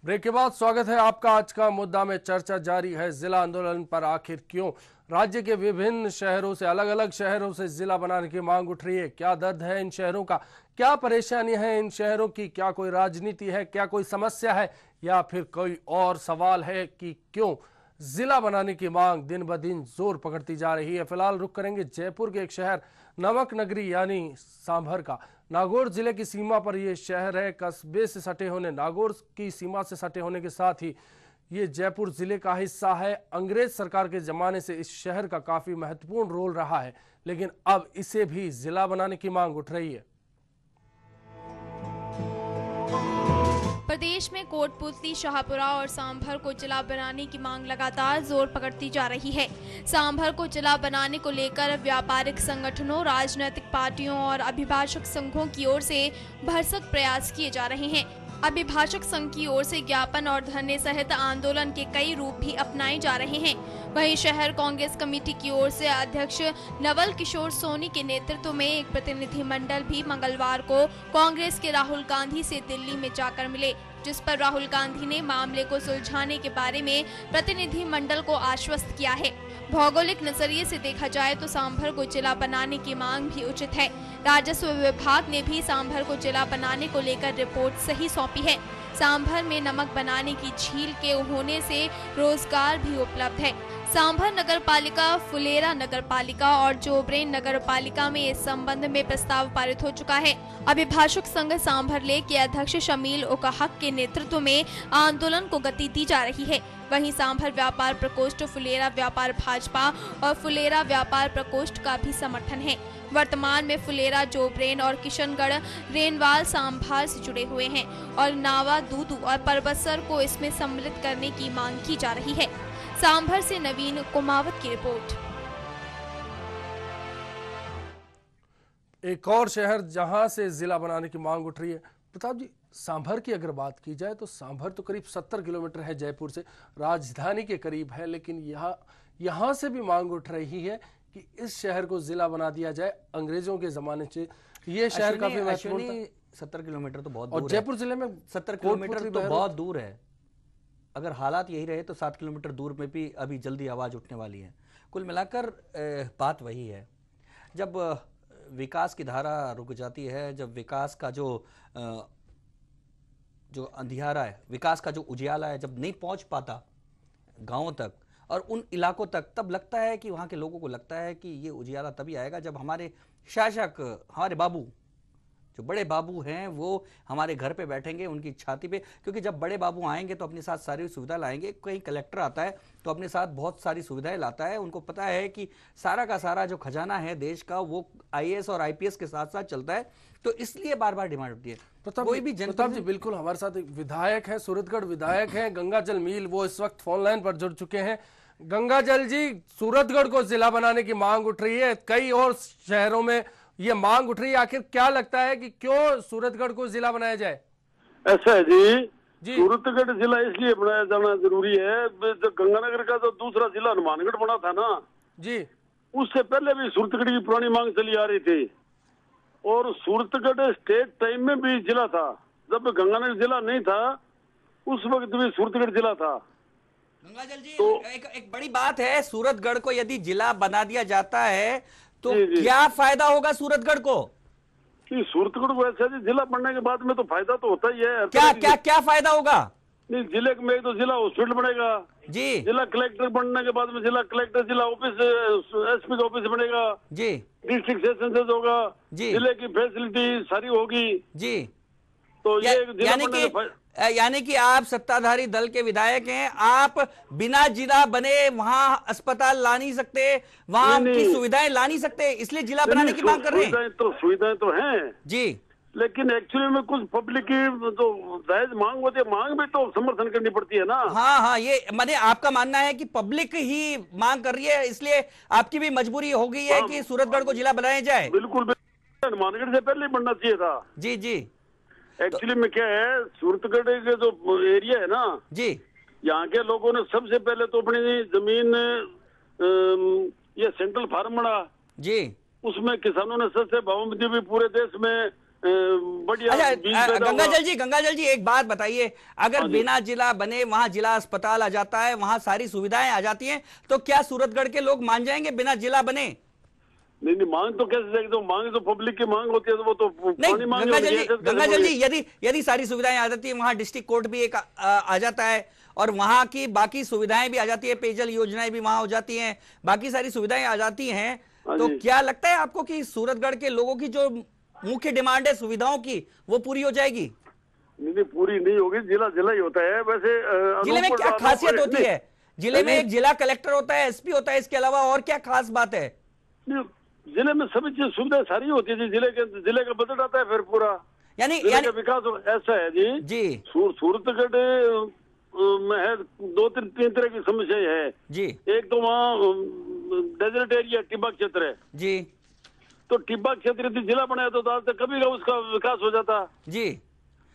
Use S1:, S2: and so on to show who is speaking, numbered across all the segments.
S1: Break के बाद स्वागत है आपका। आज का मुद्दा में चर्चा जारी है। जिला आंदोलन पर आखिर क्यों राज्य के विभिन्न शहरों से, अलग अलग शहरों से जिला बनाने की मांग उठ रही है? क्या दर्द है इन शहरों का? क्या परेशानी है इन शहरों की? क्या कोई राजनीति है? क्या कोई समस्या है? या फिर कोई और सवाल है कि क्यों जिला बनाने की मांग दिन ब दिन जोर पकड़ती जा रही है? फिलहाल रुक करेंगे जयपुर के एक शहर नमक नगरी यानी सांभर का। नागौर जिले की सीमा पर यह शहर है। कस्बे से सटे होने, नागौर की सीमा से सटे होने के साथ ही ये जयपुर जिले का हिस्सा है। अंग्रेज सरकार के जमाने से इस शहर का काफी महत्वपूर्ण रोल रहा है, लेकिन अब इसे भी जिला बनाने की मांग उठ रही है।
S2: प्रदेश में कोटपुतली, शाहपुरा और सांभर को जिला बनाने की मांग लगातार जोर पकड़ती जा रही है। सांभर को जिला बनाने को लेकर व्यापारिक संगठनों, राजनीतिक पार्टियों और अभिभाषक संघों की ओर से भरसक प्रयास किए जा रहे हैं। अभिभाषक संघ की ओर से ज्ञापन और धरने सहित आंदोलन के कई रूप भी अपनाए जा रहे हैं। वहीं शहर कांग्रेस कमेटी की ओर से अध्यक्ष नवल किशोर सोनी के नेतृत्व में एक प्रतिनिधि मंडल भी मंगलवार को कांग्रेस के राहुल गांधी से दिल्ली में जाकर मिले, जिस पर राहुल गांधी ने मामले को सुलझाने के बारे में प्रतिनिधि मंडल को आश्वस्त किया है। भौगोलिक नजरिए से देखा जाए तो सांभर को जिला बनाने की मांग भी उचित है। राजस्व विभाग ने भी सांभर को जिला बनाने को लेकर रिपोर्ट सही सौंपी है। सांभर में नमक बनाने की झील के होने से रोजगार भी उपलब्ध है। सांभर नगर पालिका, फुलेरा नगर पालिका और जोबरेन नगर पालिका में इस संबंध में प्रस्ताव पारित हो चुका है। अभिभाषक संघ सांभर लेक के अध्यक्ष शमील उकाहक के नेतृत्व में आंदोलन को गति दी जा रही है। वहीं सांभर व्यापार प्रकोष्ठ, फुलेरा व्यापार भाजपा और फुलेरा व्यापार प्रकोष्ठ का भी समर्थन है। वर्तमान में फुलेरा, जोबरेन और किशनगढ़, रेनवाल सांभर से जुड़े हुए हैं और नावा, दूदू और परबसर को इसमें सम्मिलित करने की मांग की जा रही है। सांभर से नवीन कुमावत की रिपोर्ट।
S1: एक और शहर जहां से जिला बनाने की मांग उठ रही है। प्रताप जी, सांभर की अगर बात की जाए तो सांभर तो करीब 70 किलोमीटर है जयपुर से, राजधानी के करीब है, लेकिन यहाँ से भी मांग उठ रही है कि इस शहर को जिला बना दिया जाए। अंग्रेजों के जमाने से ये शहर काफी महत्वपूर्ण था।
S3: 70 किलोमीटर तो बहुत दूर
S1: और जयपुर जिले में
S3: 70 किलोमीटर तो बहुत दूर है। अगर हालात यही रहे तो 7 किलोमीटर दूर में भी अभी जल्दी आवाज उठने वाली है। कुल मिलाकर बात वही है, जब विकास की धारा रुक जाती है, जब विकास का जो अंधियारा है, विकास का जो उजियाला है, जब नहीं पहुंच पाता गांवों तक और उन इलाकों तक, तब लगता है कि वहां के लोगों को लगता है कि ये उजियाला तभी आएगा जब हमारे शासक, हमारे बाबू, जो बड़े बाबू हैं, वो हमारे घर पे बैठेंगे, उनकी छाती पे। क्योंकि जब बड़े बाबू आएंगे तो अपने साथ सारी सुविधा लाएंगे। कहीं कलेक्टर आता है तो अपने साथ बहुत सारी सुविधाएं लाता है। उनको पता है कि सारा का सारा जो खजाना है देश का, वो आईएएस और आईपीएस के साथ साथ चलता है। तो इसलिए बार बार डिमांड उठती है।
S1: कोई भी प्रताप जी, बिल्कुल हमारे साथ एक विधायक है, सूरतगढ़ विधायक है गंगाजल मील, वो इस वक्त फोन लाइन पर जुड़ चुके हैं। गंगाजल जी, सूरतगढ़ को जिला बनाने की मांग उठ रही है, कई और शहरों में ये मांग उठ रही है। आखिर क्या लगता है कि क्यों सूरतगढ़ को जिला बनाया जाए?
S4: ऐसा है जी, सूरतगढ़ जिला इसलिए बनाया जाना जरूरी है। जो गंगानगर का जो दूसरा जिला हनुमानगढ़ बना था ना
S1: जी,
S4: उससे पहले भी सूरतगढ़ की पुरानी मांग चली आ रही थी और सूरतगढ़ स्टेट टाइम में भी जिला था। जब गंगानगर जिला नहीं था उस वक्त भी सूरतगढ़ जिला था।
S3: गंगाजल जी, तो एक बड़ी बात है, सूरतगढ़ को यदि जिला बना दिया जाता है तो क्या फायदा होगा सूरतगढ़ को?
S4: सूरतगढ़ को ऐसा जिला बनने के बाद में तो फायदा तो होता ही है।
S3: क्या फायदा होगा?
S4: नहीं, जिले में तो जिला हॉस्पिटल बनेगा
S3: जी,
S4: जिला कलेक्टर बनने के बाद में जिला कलेक्टर, जिला ऑफिस, एसपी का ऑफिस बनेगा
S3: जी,
S4: डिस्ट्रिक्ट सेशन जज होगा जी, जिले की फैसिलिटी सारी होगी जी। तो
S3: यानी कि आप सत्ताधारी दल के विधायक हैं, आप बिना जिला बने वहां अस्पताल ला नहीं सकते, वहां की सुविधाएं ला नहीं सकते, इसलिए जिला बनाने की मांग कर रहे हैं।
S4: सुविधाएं तो हैं
S3: जी,
S4: लेकिन एक्चुअली में कुछ पब्लिक की जो जायज मांग होती है, मांग भी तो समर्थन करनी पड़ती है ना।
S3: हाँ, ये माने आपका मानना है कि पब्लिक ही मांग कर रही है, इसलिए आपकी भी मजबूरी हो गई है कि सूरतगढ़ को जिला बनाया जाए।
S4: बिल्कुल, हनुमानगढ़ से पहले बनना चाहिए था
S3: जी जी।
S4: एक्चुअली में क्या है, सूरतगढ़ के जो एरिया है ना
S3: जी,
S4: यहाँ के लोगों ने सबसे पहले तो अपनी जमीन, ये सेंट्रल फार्म बना जी, उसमें किसानों ने सस्ते भाव में भी पूरे देश में बढ़िया
S3: अच्छा
S4: बीज पैदा होगा।
S3: गंगाजल जी एक बात बताइए, अगर
S4: हाँ जी।
S3: बिना जिला बने वहां जिला अस्पताल आ जाता है, वहां सारी सुविधाएं आ जाती हैं, तो क्या सूरतगढ़ के लोग मान जाएंगे बिना जिला बने?
S4: नहीं नहीं, मांग तो कैसे जाएगी, तो मांग तो पब्लिक की मांग होती है, तो वो तो
S3: नहीं
S4: पुरानी मांग होती है, कैसे
S3: गंगाजल जी,
S4: बोलेंगे?
S3: यदि सारी सुविधाएं आ जाती है, वहां डिस्ट्रिक्ट कोर्ट भी एक आ जाता है और वहां की बाकी सुविधाएं भी आ जाती है, पेयजल योजनाएं भी वहां हो जाती हैं, बाकी सारी सुविधाएं आ जाती हैं,
S4: हाँ
S3: तो
S4: जी।
S3: क्या लगता है आपको कि सूरतगढ़ के लोगों की जो मुख्य डिमांड है सुविधाओं की, वो पूरी हो जाएगी?
S4: नहीं नहीं, पूरी नहीं होगी, जिला जिला ही होता है वैसे।
S3: जिले में क्या खासियत होती है? जिले में
S4: नहीं,
S3: एक जिला कलेक्टर होता है, एसपी होता है, इसके अलावा और क्या खास बात है?
S4: नहीं, जिले में सभी चीज सुविधाएं सारी होती है जी, जिले का बजट आता है फिर पूरा
S3: यानी
S4: जिले का विकास ऐसा है जी।
S3: जी
S4: सूरतगढ़ में है तीन तरह की समस्याएं है
S3: जी
S4: एक तो वहाँ डेजर्ट एरिया टिब्बा क्षेत्र है,
S3: जी
S4: तो टिब्बा क्षेत्र यदि जिला बनाया तो आज तक कभी का उसका विकास हो जाता।
S3: जी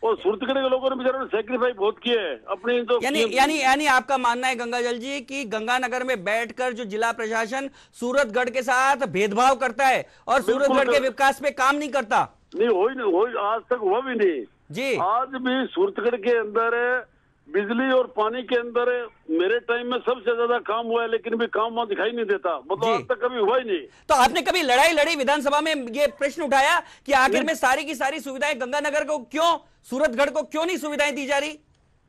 S4: और सूरतगढ़ के लोगों ने बेचारों ने सेक्रीफाई बहुत किए है अपनी तो
S3: यानी आपका मानना है गंगाजल जी कि गंगानगर में बैठकर जो जिला प्रशासन सूरतगढ़ के साथ भेदभाव करता है और सूरतगढ़ के विकास पे काम नहीं करता?
S4: नहीं, हो आज तक हुआ भी नहीं
S3: जी।
S4: आज भी सूरतगढ़ के अंदर बिजली और पानी के अंदर मेरे टाइम में सबसे ज्यादा काम हुआ है, लेकिन भी काम वहां दिखाई नहीं देता, मतलब आज तक कभी हुआ ही नहीं।
S3: तो आपने कभी लड़ाई लड़ी विधानसभा में, ये प्रश्न उठाया कि आखिर में सारी की सारी सुविधाएं गंगानगर को क्यों, सूरतगढ़ को क्यों नहीं सुविधाएं दी जा रही?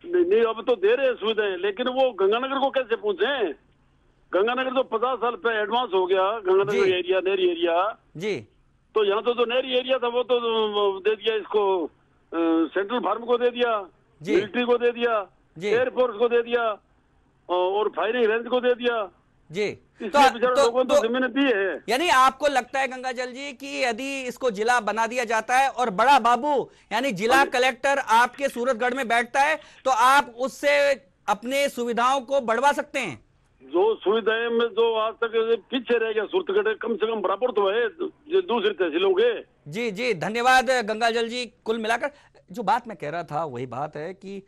S4: नहीं, अब तो दे रहे हैं सुविधाएं, लेकिन वो गंगानगर को कैसे पहुंचे? गंगानगर तो 50 साल पे एडवांस हो गया, गंगानगर एरिया नहरी एरिया
S3: जी।
S4: तो यहाँ तो जो नहरी एरिया था वो तो दे दिया इसको, सेंट्रल फार्म को दे दिया, मिलिट्री को दे दिया, एयरफोर्स को दे दिया और फायरिंग रेंज को दे दिया
S3: जी।
S4: लोगों तो जमीनें दी है।
S3: यानी आपको लगता है गंगाजल जी कि यदि इसको जिला बना दिया जाता है और बड़ा बाबू यानी जिला कलेक्टर आपके सूरतगढ़ में बैठता है, तो आप उससे अपने सुविधाओं को बढ़वा सकते हैं?
S4: जो सुविधाएं में जो आज तक पीछे रह गया सूरतगढ़, कम से कम बराबर तो है जो दूसरी तहसीलों के।
S3: जी जी, धन्यवाद गंगाजल जी। कुल मिलाकर जो बात मैं कह रहा था वही बात है कि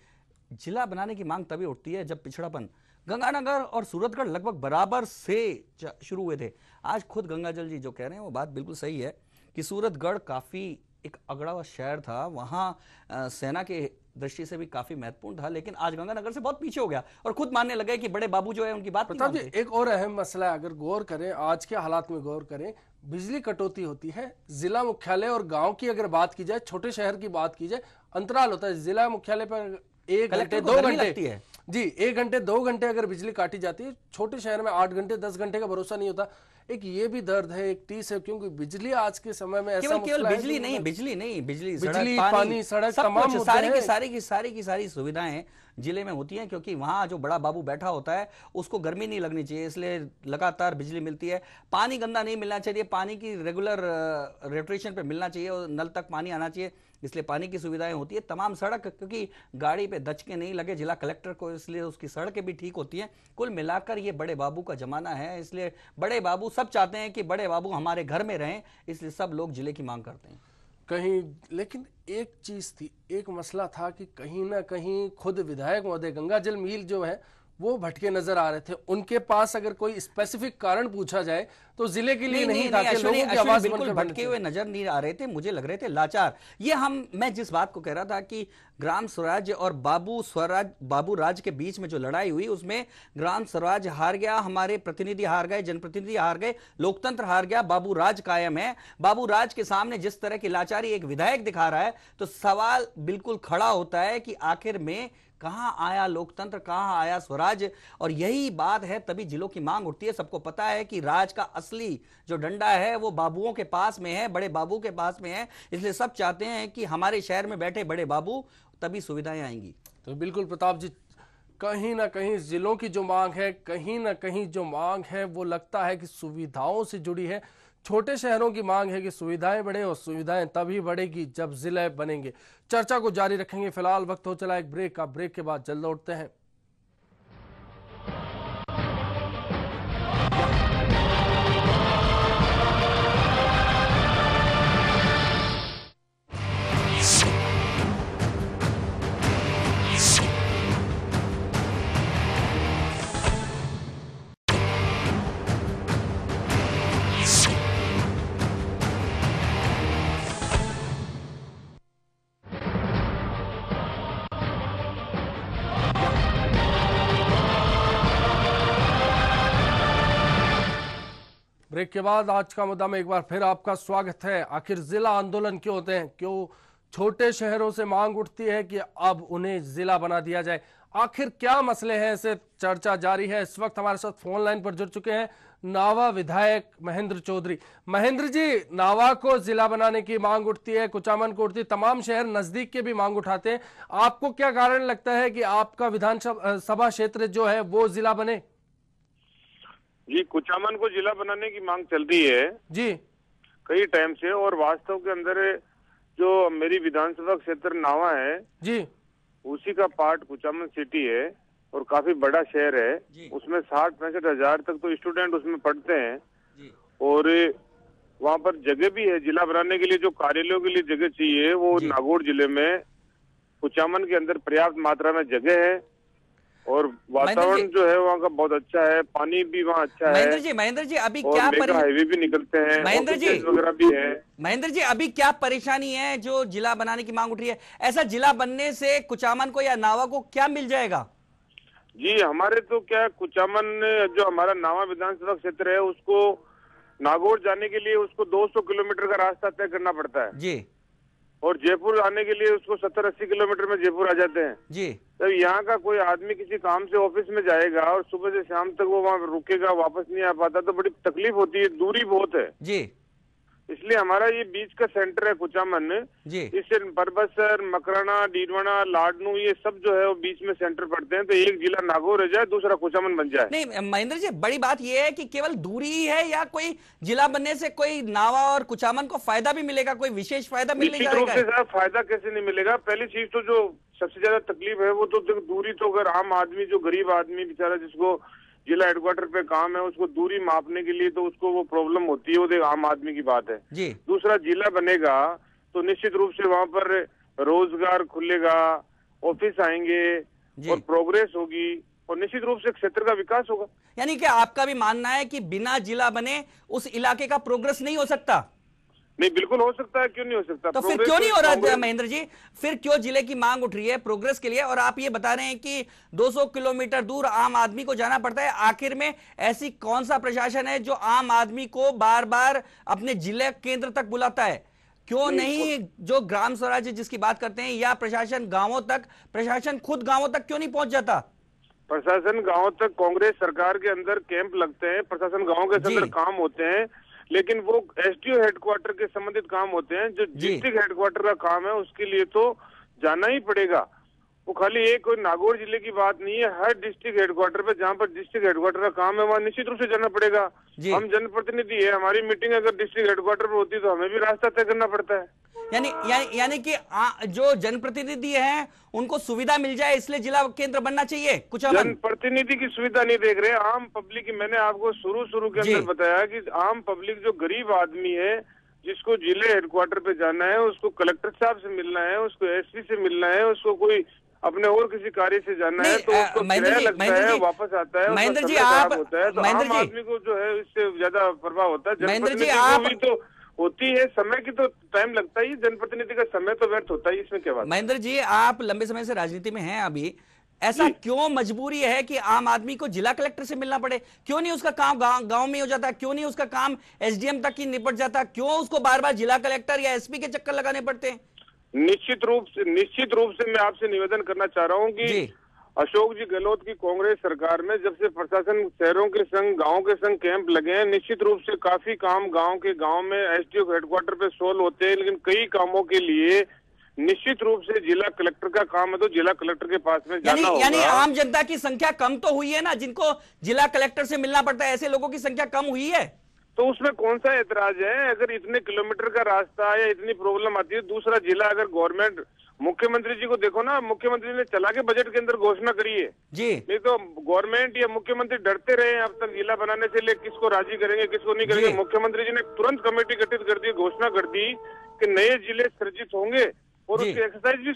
S3: जिला बनाने की मांग तभी उठती है जब पिछड़ापन, गंगानगर और सूरतगढ़ लगभग बराबर से शुरू हुए थे। आज खुद गंगाजल जी जो कह रहे हैं वो बात बिल्कुल सही है कि सूरतगढ़ काफी एक अगड़ा हुआ शहर था, वहां सेना के दृष्टि से भी काफी महत्वपूर्ण था, लेकिन आज गंगानगर से बहुत पीछे हो गया और खुद मानने लगे कि बड़े बाबू जो है उनकी बात नहीं मानते।
S1: एक और अहम मसला है, अगर गौर करें, आज के हालात में गौर करें, बिजली कटौती होती है। जिला मुख्यालय और गांव की अगर बात की जाए, छोटे शहर की बात की जाए, अंतराल होता है। जिला मुख्यालय पर 1 घंटे 2 घंटे जी 1 घंटे 2 घंटे अगर बिजली काटी जाती है, छोटे शहर में 8 घंटे 10 घंटे का भरोसा नहीं होता। एक ये भी दर्द है, एक टीस है, क्योंकि बिजली आज के समय में ऐसा
S3: केवल बिजली नहीं, बिजली
S1: पानी सड़क तमाम
S3: सारी की सारी सुविधाएं जिले में होती हैं, क्योंकि वहां जो बड़ा बाबू बैठा होता है उसको गर्मी नहीं लगनी चाहिए, इसलिए लगातार बिजली मिलती है। पानी गंदा नहीं मिलना चाहिए, पानी की रेगुलर रोटेशन पे मिलना चाहिए और नल तक पानी आना चाहिए, इसलिए पानी की सुविधाएं होती है। तमाम सड़क, क्योंकि गाड़ी पे दचके नहीं लगे जिला कलेक्टर को, इसलिए उसकी सड़कें भी ठीक होती हैं। कुल मिलाकर ये बड़े बाबू का जमाना है, इसलिए बड़े बाबू सब चाहते हैं कि बड़े बाबू हमारे घर में रहें, इसलिए सब लोग जिले की मांग करते हैं
S1: कहीं। लेकिन एक चीज थी, एक मसला था कि कहीं ना कहीं खुद विधायक महोदय गंगाजल मील जो है वो भटके नजर आ रहे थे। उनके पास अगर कोई स्पेसिफिक कारण पूछा जाए तो जिले के लिए नहीं था कि लोगों की आवाज
S3: बिल्कुल भटके हुए नजर नहीं आ रहे थे, मुझे लग रहे थे लाचार। ये मैं जिस बात को कह रहा था कि ग्राम स्वराज और बाबू राज के बीच में जो लड़ाई हुई, उसमें ग्राम स्वराज हार गया, हमारे प्रतिनिधि हार गए, जनप्रतिनिधि हार गए, लोकतंत्र हार गया, बाबू राज कायम है। बाबू राज के सामने जिस तरह की लाचारी एक विधायक दिखा रहा है, तो सवाल बिल्कुल खड़ा होता है कि आखिर में कहां आया लोकतंत्र, कहां आया स्वराज। और यही बात है, तभी जिलों की मांग उठती है। सबको पता है कि राज का असली जो डंडा है वो बाबुओं के पास में है, बड़े बाबू के पास में है, इसलिए सब चाहते हैं कि हमारे शहर में बैठे बड़े बाबू, तभी सुविधाएं आएंगी।
S1: तो बिल्कुल प्रताप जी, कहीं ना कहीं जिलों की जो मांग है, कहीं ना कहीं जो मांग है वो लगता है कि सुविधाओं से जुड़ी है। छोटे शहरों की मांग है कि सुविधाएं बढ़े, और सुविधाएं तभी बढ़ेगी जब जिले बनेंगे। चर्चा को जारी रखेंगे, फिलहाल वक्त हो चला एक ब्रेक का। ब्रेक के बाद जल्द लौटते हैं। ब्रेक के बाद आज का मुद्दा में एक बार फिर आपका स्वागत है। आखिर जिला आंदोलन क्यों होते हैं? क्यों छोटे शहरों से मांग उठती है कि अब उन्हें जिला बना दिया जाए? आखिर क्या मसले हैं, इसे चर्चा जारी है। इस वक्त हमारे साथ फोन लाइन पर जुड़ चुके हैं नावा विधायक महेंद्र चौधरी। महेंद्र जी, नावा को जिला बनाने की मांग उठती है, कुचामन को उठती है, तमाम शहर नजदीक के भी मांग उठाते हैं। आपको क्या कारण लगता है कि आपका विधानसभा क्षेत्र जो है वो जिला बने?
S5: जी, कुचामन को जिला बनाने की मांग चल रही है
S1: जी
S5: कई टाइम से, और वास्तव के अंदर जो मेरी विधानसभा क्षेत्र नावा है
S1: जी
S5: उसी का पार्ट कुचामन सिटी है और काफी बड़ा शहर है। उसमें 60-65 हजार तक तो स्टूडेंट उसमें पढ़ते हैं और वहाँ पर जगह भी है जिला बनाने के लिए। जो कार्यालयों के लिए जगह चाहिए वो नागौर जिले में कुचामन के अंदर पर्याप्त मात्रा में जगह है और वातावरण जो है वहाँ का बहुत अच्छा है, पानी भी वहाँ अच्छा है।
S3: महेंद्र जी अभी
S5: और
S3: क्या
S5: हाईवे भी निकलते हैं,
S3: महेंद्र जी
S5: वगैरह भी है।
S3: महेंद्र जी अभी क्या परेशानी है जो जिला बनाने की मांग उठ रही है? ऐसा जिला बनने से कुचामन को या नावा को क्या मिल जाएगा?
S5: जी, हमारे तो क्या कुचामन जो हमारा नावा विधानसभा क्षेत्र है उसको नागौर जाने के लिए उसको 200 किलोमीटर का रास्ता तय करना पड़ता है
S3: जी,
S5: और जयपुर आने के लिए उसको 70-80 किलोमीटर में जयपुर आ जाते हैं
S3: जी।
S5: तब यहाँ का कोई आदमी किसी काम से ऑफिस में जाएगा और सुबह से शाम तक वो वहाँ रुकेगा, वापस नहीं आ पाता तो बड़ी तकलीफ होती है, दूरी बहुत है
S3: जी।
S5: इसलिए हमारा ये बीच का सेंटर है कुचामन
S3: जी।
S5: इससे परबसर, मकराना, डीडवाना, लाडनू ये सब जो है वो बीच में सेंटर पड़ते हैं। तो एक जिला नागौर रह जाए, दूसरा कुचामन बन जाए।
S3: नहीं महेंद्र जी, बड़ी बात यह है कि केवल दूरी ही है या कोई जिला बनने से कोई नावा और कुचामन को फायदा भी मिलेगा, कोई विशेष फायदा मिलने
S5: निश्चित रूप से सर फायदा कैसे नहीं मिलेगा। पहली चीज तो जो सबसे ज्यादा तकलीफ है वो तो दूरी। तो अगर आम आदमी जो गरीब आदमी बेचारा जिसको जिला हेडक्वार्टर पे काम है उसको दूरी मापने के लिए तो उसको वो प्रॉब्लम होती है, वो एक आम आदमी की बात है
S3: जी।
S5: दूसरा, जिला बनेगा तो निश्चित रूप से वहाँ पर रोजगार खुलेगा, ऑफिस आएंगे और प्रोग्रेस होगी और निश्चित रूप से क्षेत्र का विकास होगा।
S3: यानी कि आपका भी मानना है कि बिना जिला बने उस इलाके का प्रोग्रेस नहीं हो सकता?
S5: नहीं, बिल्कुल हो सकता है, क्यों नहीं हो सकता।
S3: तो फिर क्यों नहीं हो रहा महेंद्र जी? फिर क्यों जिले की मांग उठ रही है प्रोग्रेस के लिए? और आप ये बता रहे हैं कि 200 किलोमीटर दूर आम आदमी को जाना पड़ता है। आखिर में ऐसी कौन सा प्रशासन है जो आम आदमी को बार बार अपने जिले केंद्र तक बुलाता है? क्यों नहीं जो ग्राम स्वराज्य जिसकी बात करते हैं या प्रशासन गांवों तक, प्रशासन खुद गांवों तक क्यों नहीं पहुंच जाता?
S5: प्रशासन गांव तक कांग्रेस सरकार के अंदर कैंप लगते हैं, प्रशासन गांव के अंदर काम होते हैं, लेकिन वो एसडीओ हेडक्वार्टर के संबंधित काम होते हैं। जो डिस्ट्रिक्ट हेडक्वार्टर का काम है उसके लिए तो जाना ही पड़ेगा। वो खाली एक कोई नागौर जिले की बात नहीं है, हर डिस्ट्रिक्ट हेडक्वार्टर पे जहाँ पर डिस्ट्रिक्ट हेडक्वार्टर का काम है वहाँ निश्चित रूप से जाना पड़ेगा। हम जनप्रतिनिधि है, हमारी मीटिंग अगर डिस्ट्रिक्ट हेडक्वार्टर पर होती है तो हमें भी रास्ता तय करना पड़ता है।
S3: यानी कि जो जनप्रतिनिधि हैं उनको सुविधा मिल जाए इसलिए जिला केंद्र बनना चाहिए कुचामन।
S5: जनप्रतिनिधि की सुविधा नहीं देख रहे, आम पब्लिक की। मैंने आपको शुरू के अंदर बताया कि आम पब्लिक जो गरीब आदमी है जिसको जिले हेडक्वार्टर पे जाना है, उसको कलेक्टर साहब से मिलना है, उसको एसपी से मिलना है, उसको कोई अपने और किसी कार्य से जाना है तो उसको किराया लगता है, वापस आता है,
S3: महेंद्र जी
S5: आप होता है तो आम आदमी को जो है इससे ज्यादा प्रभाव होता है। जनप्रतिनिधि को भी तो होती है, समय की तो टाइम लगता ही, जनप्रतिनिधि का समय तो व्यर्थ होता है, इसमें क्या बात।
S3: महेंद्र जी, आप लंबे समय से राजनीति में हैं, अभी ऐसा क्यों मजबूरी है कि आम आदमी को जिला कलेक्टर से मिलना पड़े? क्यों नहीं उसका काम गांव में हो जाता? क्यों नहीं उसका काम एसडीएम तक ही निपट जाता? क्यों उसको बार बार जिला कलेक्टर या एसपी के चक्कर लगाने पड़ते हैं?
S5: निश्चित रूप से मैं आपसे निवेदन करना चाह रहा हूँ कि अशोक जी गहलोत की कांग्रेस सरकार में जब से प्रशासन शहरों के संग गांव के संग कैंप लगे हैं, निश्चित रूप से काफी काम गांव में एसडीओ हेडक्वार्टर पे सोल्व होते हैं, लेकिन कई कामों के लिए निश्चित रूप से जिला कलेक्टर का काम है तो जिला कलेक्टर के पास में जाना होगा।
S3: यानी आम जनता की संख्या कम तो हुई है ना, जिनको जिला कलेक्टर से मिलना पड़ता है, ऐसे लोगों की संख्या कम हुई है।
S5: तो उसमें कौन सा ऐतराज है? अगर इतने किलोमीटर का रास्ता या इतनी प्रॉब्लम आती है, दूसरा जिला अगर गवर्नमेंट, मुख्यमंत्री जी को देखो ना, मुख्यमंत्री ने चला के बजट के अंदर घोषणा करी है
S3: जी।
S5: नहीं तो गवर्नमेंट या मुख्यमंत्री डरते रहे अब तक जिला बनाने से, ले किसको राजी करेंगे किसको नहीं करेंगे। मुख्यमंत्री जी ने तुरंत कमेटी गठित कर दी, घोषणा कर दी कि नए जिले सृजित होंगे और उसकी एक्सरसाइज भी